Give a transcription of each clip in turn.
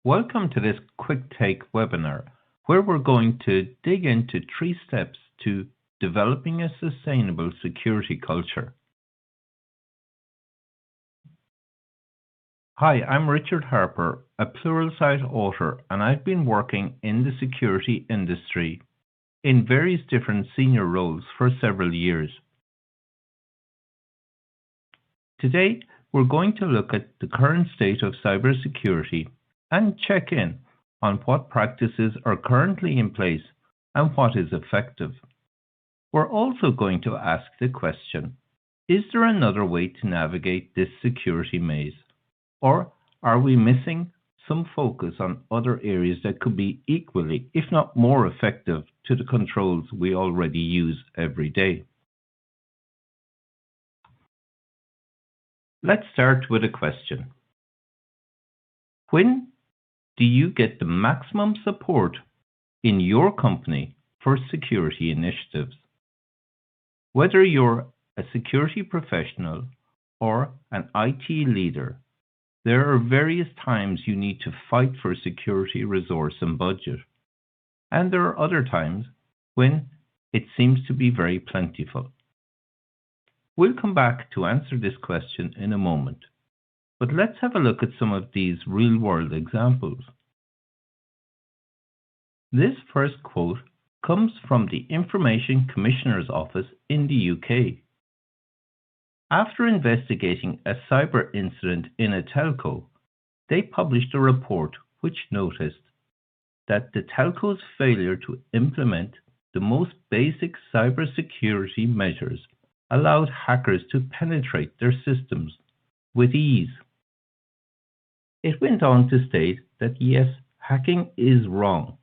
Welcome to this quick take webinar where we're going to dig into 3 steps to developing a sustainable security culture. Hi, I'm Richard Harpur, a Pluralsight author, and I've been working in the security industry in various different senior roles for several years. Today, we're going to look at the current state of cybersecurity and check in on what practices are currently in place and what is effective. We're also going to ask the question, is there another way to navigate this security maze? Or are we missing some focus on other areas that could be equally, if not more effective, to the controls we already use every day? Let's start with a question. When do you get the maximum support in your company for security initiatives? Whether you're a security professional or an IT leader, there are various times you need to fight for security resource and budget. And there are other times when it seems to be very plentiful. We'll come back to answer this question in a moment, but let's have a look at some of these real-world examples. This first quote comes from the Information Commissioner's Office in the UK. After investigating a cyber incident in a telco, they published a report which noticed that the telco's failure to implement the most basic cybersecurity measures allowed hackers to penetrate their systems with ease. It went on to state that yes, hacking is wrong,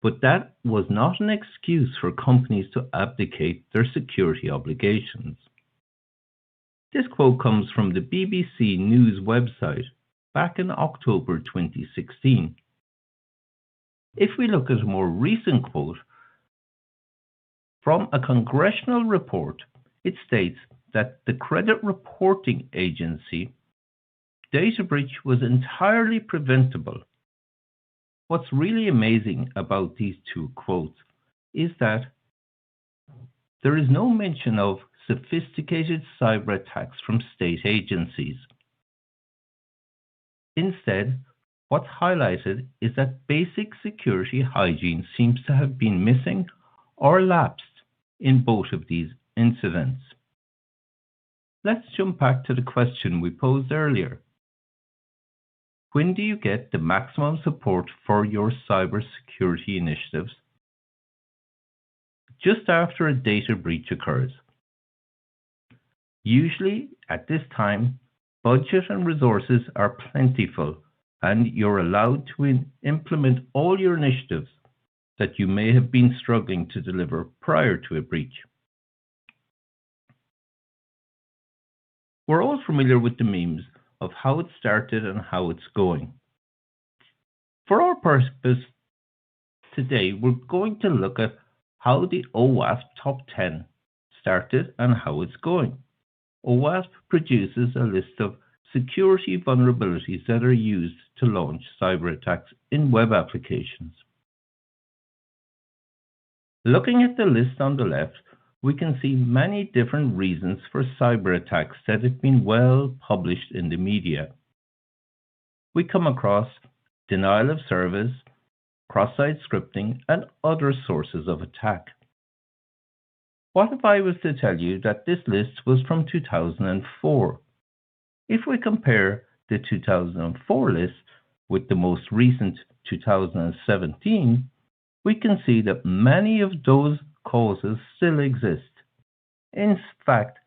but that was not an excuse for companies to abdicate their security obligations. This quote comes from the BBC News website back in October 2016. If we look at a more recent quote from a congressional report, it states that the credit reporting agency data breach was entirely preventable. What's really amazing about these two quotes is that there is no mention of sophisticated cyber attacks from state agencies. Instead, what's highlighted is that basic security hygiene seems to have been missing or lapsed in both of these incidents. Let's jump back to the question we posed earlier. When do you get the maximum support for your cybersecurity initiatives? Just after a data breach occurs. Usually, at this time, budget and resources are plentiful and you're allowed to implement all your initiatives that you may have been struggling to deliver prior to a breach. We're all familiar with the memes of how it started and how it's going. For our purpose today, we're going to look at how the OWASP Top 10 started and how it's going. OWASP produces a list of security vulnerabilities that are used to launch cyber attacks in web applications. Looking at the list on the left, we can see many different reasons for cyber attacks that have been well published in the media. We come across denial of service, cross-site scripting, and other sources of attack. What if I was to tell you that this list was from 2004? If we compare the 2004 list with the most recent 2017, we can see that many of those causes still exist. In fact,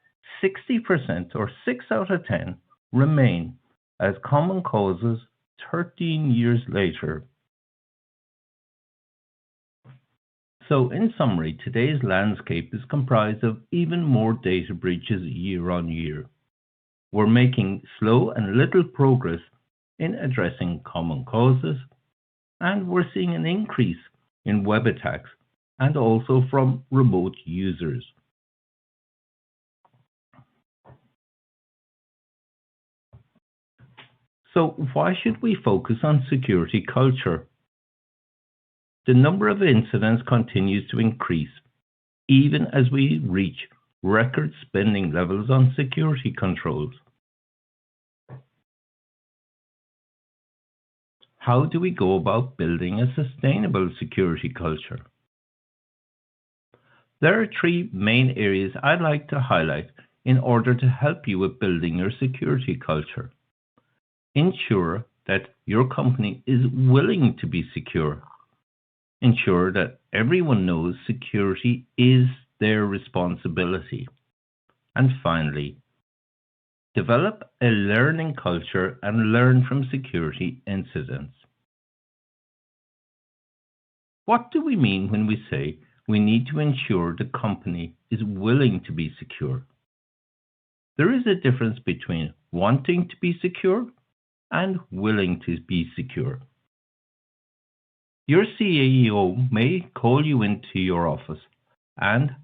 60% or 6 out of 10 remain as common causes 13 years later. So in summary, today's landscape is comprised of even more data breaches year on year. We're making slow and little progress in addressing common causes, and we're seeing an increase in web attacks and also from remote users. So, why should we focus on security culture? The number of incidents continues to increase, even as we reach record spending levels on security controls. How do we go about building a sustainable security culture? There are three main areas I'd like to highlight in order to help you with building your security culture. Ensure that your company is willing to be secure. Ensure that everyone knows security is their responsibility. And finally, develop a learning culture and learn from security incidents. What do we mean when we say we need to ensure the company is willing to be secure? There is a difference between wanting to be secure and willing to be secure. Your CEO may call you into your office and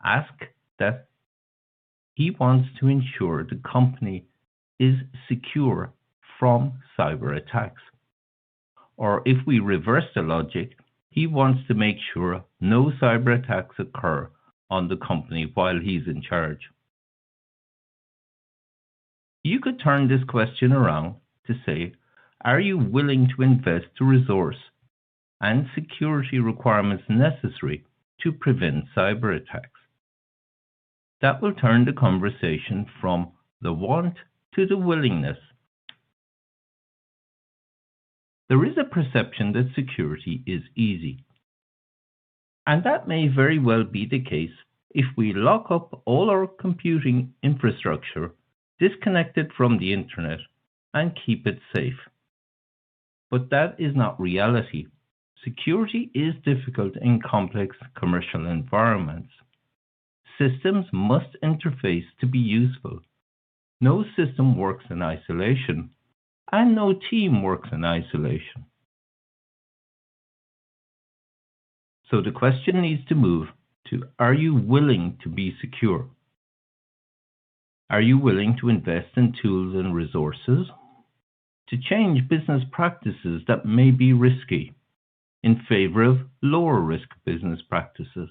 ask that he wants to ensure the company is secure from cyber attacks. Or if we reverse the logic, he wants to make sure no cyber attacks occur on the company while he's in charge. You could turn this question around to say, are you willing to invest the resource and security requirements necessary to prevent cyber attacks? That will turn the conversation from the want to the willingness. There is a perception that security is easy. And that may very well be the case if we lock up all our computing infrastructure, disconnect it from the internet, and keep it safe. But that is not reality. Security is difficult in complex commercial environments. Systems must interface to be useful. No system works in isolation, and no team works in isolation. So the question needs to move to, are you willing to be secure? Are you willing to invest in tools and resources to change business practices that may be risky in favor of lower risk business practices?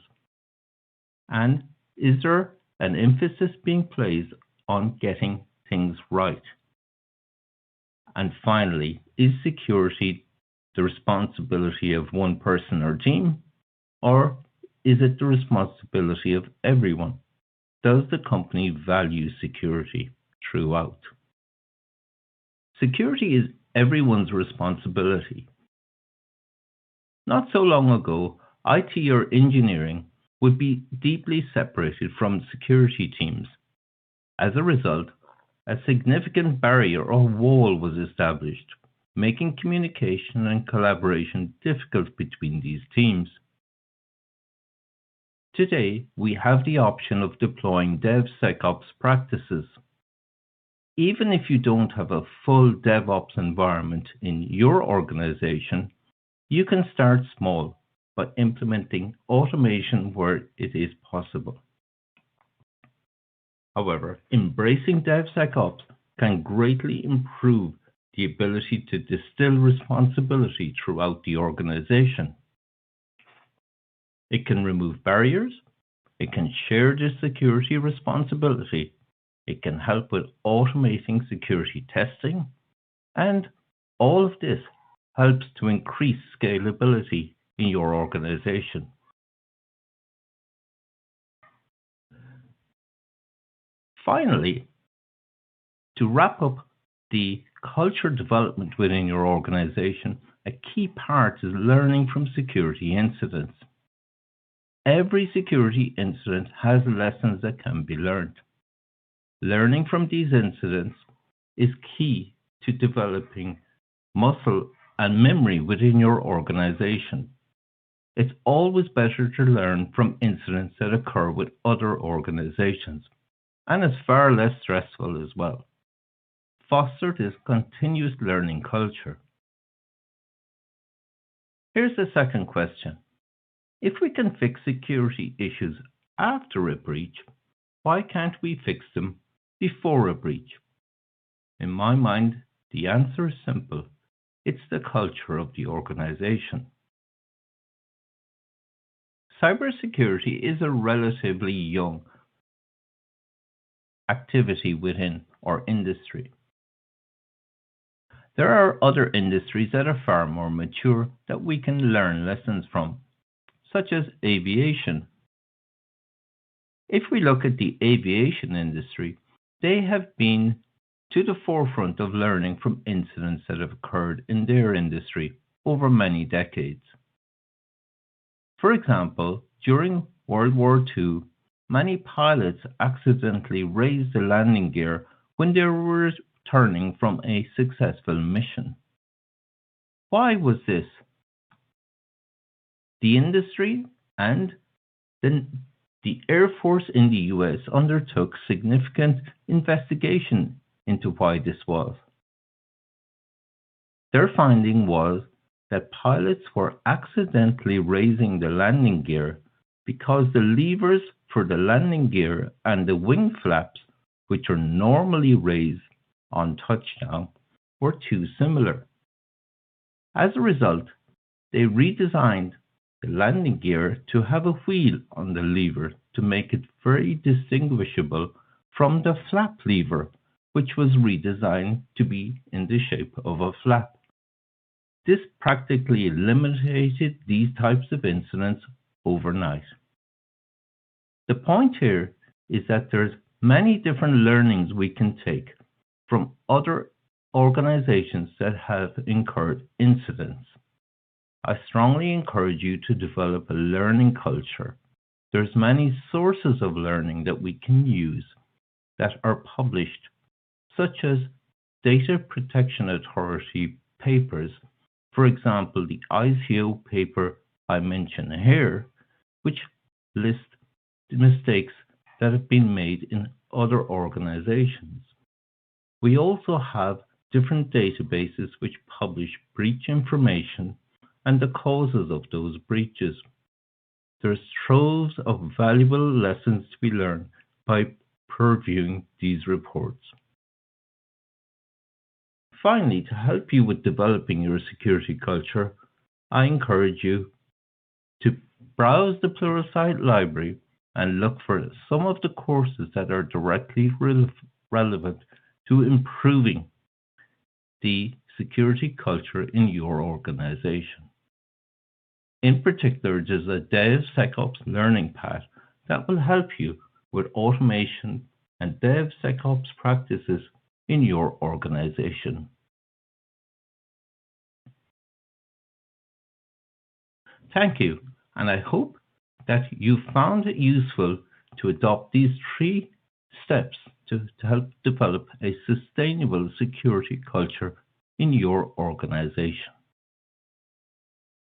And is there an emphasis being placed on getting things right? And finally, is security the responsibility of one person or team, or is it the responsibility of everyone? Does the company value security throughout? Security is everyone's responsibility. Not so long ago, IT or engineering would be deeply separated from security teams. As a result, a significant barrier or wall was established, making communication and collaboration difficult between these teams. Today, we have the option of deploying DevSecOps practices. Even if you don't have a full DevOps environment in your organization, you can start small by implementing automation where it is possible. However, embracing DevSecOps can greatly improve the ability to distill responsibility throughout the organization. It can remove barriers, it can share the security responsibility, it can help with automating security testing, and all of this helps to increase scalability in your organization. Finally, to wrap up the culture development within your organization, a key part is learning from security incidents. Every security incident has lessons that can be learned. Learning from these incidents is key to developing muscle and memory within your organization. It's always better to learn from incidents that occur with other organizations, and it's far less stressful as well. Foster this continuous learning culture. Here's the second question. If we can fix security issues after a breach, why can't we fix them before a breach? In my mind, The answer is simple. It's the culture of the organization. Cybersecurity is a relatively young activity within our industry. There are other industries that are far more mature that we can learn lessons from, such as aviation. If we look at the aviation industry, they have been to the forefront of learning from incidents that have occurred in their industry over many decades. For example, during World War II, many pilots accidentally raised the landing gear when they were returning from a successful mission. Why was this? The industry and the, the Air Force in the US undertook significant investigation into why this was. Their finding was that pilots were accidentally raising the landing gear because the levers for the landing gear and the wing flaps, which are normally raised on touchdown, were too similar. As a result, they redesigned the landing gear to have a wheel on the lever to make it very distinguishable from the flap lever, which was redesigned to be in the shape of a flap. This practically eliminated these types of incidents overnight. The point here is that there's many different learnings we can take from other organizations that have incurred incidents. I strongly encourage you to develop a learning culture. There's many sources of learning that we can use that are published, such as Data Protection Authority papers. For example, the ICO paper I mention here, which lists the mistakes that have been made in other organizations. We also have different databases which publish breach information and the causes of those breaches. There's troves of valuable lessons to be learned by reviewing these reports. Finally, to help you with developing your security culture, I encourage you to browse the Pluralsight library and look for some of the courses that are directly relevant to improving the security culture in your organization. In particular, there's a DevSecOps learning path that will help you with automation and DevSecOps practices in your organization. Thank you, and I hope that you found it useful to adopt these 3 steps to help develop a sustainable security culture in your organization.